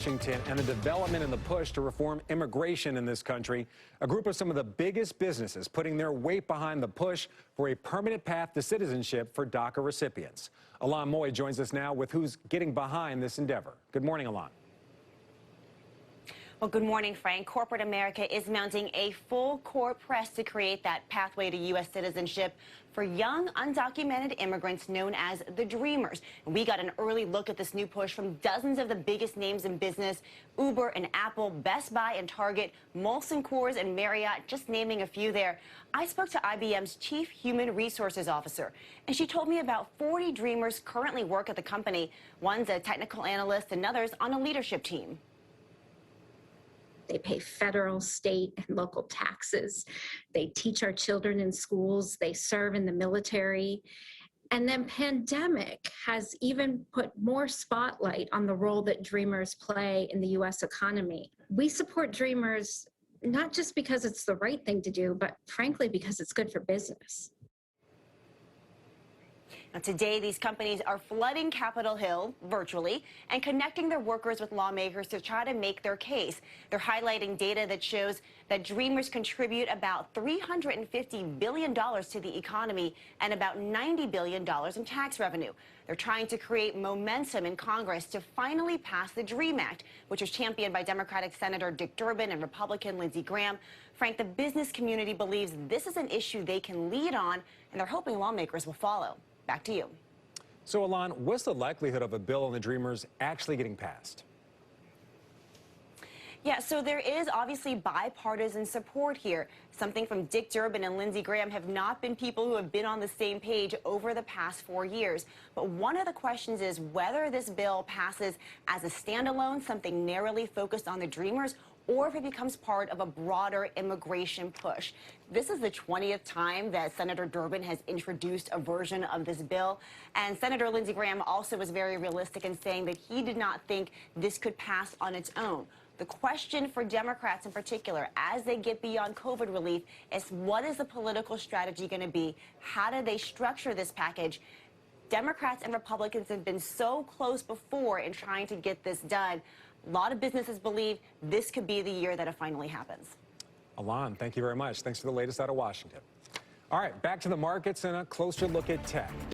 Washington and the development in the push to reform immigration in this country. A group of some of the biggest businesses putting their weight behind the push for a permanent path to citizenship for DACA recipients. Alon Moy joins us now with who's getting behind this endeavor. Good morning, Alon. Well, good morning, Frank. Corporate America is mounting a full court press to create that pathway to U.S. citizenship for young, undocumented immigrants known as the Dreamers. And we got an early look at this new push from dozens of the biggest names in business: Uber and Apple, Best Buy and Target, Molson Coors and Marriott, just naming a few there. I spoke to IBM's Chief Human Resources Officer, and she told me about 40 Dreamers currently work at the company. One's a technical analyst and others on a leadership team. They pay federal, state, and local taxes. They teach our children in schools. They serve in the military. And then pandemic has even put more spotlight on the role that Dreamers play in the U.S. economy. We support Dreamers not just because it's the right thing to do, but frankly, because it's good for business. Now, today, these companies are flooding Capitol Hill virtually and connecting their workers with lawmakers to try to make their case. They're highlighting data that shows that Dreamers contribute about $350 billion to the economy and about $90 billion in tax revenue. They're trying to create momentum in Congress to finally pass the DREAM Act, which was championed by Democratic Senator Dick Durbin and Republican Lindsey Graham. Frank, the business community believes this is an issue they can lead on, and they're hoping lawmakers will follow. Back to you. So, Alon, what's the likelihood of a bill on the Dreamers actually getting passed? Yeah, so there is obviously bipartisan support here. Something from Dick Durbin and Lindsey Graham have not been people who have been on the same page over the past 4 years. But one of the questions is whether this bill passes as a standalone, something narrowly focused on the Dreamers, or if it becomes part of a broader immigration push. This is the 20th time that Senator Durbin has introduced a version of this bill. And Senator Lindsey Graham also was very realistic in saying that he did not think this could pass on its own. The question for Democrats in particular, as they get beyond COVID relief, is what is the political strategy going to be? How do they structure this package? Democrats and Republicans have been so close before in trying to get this done. A lot of businesses believe this could be the year that it finally happens. Alon, thank you very much. Thanks for the latest out of Washington. All right, back to the markets and a closer look at tech.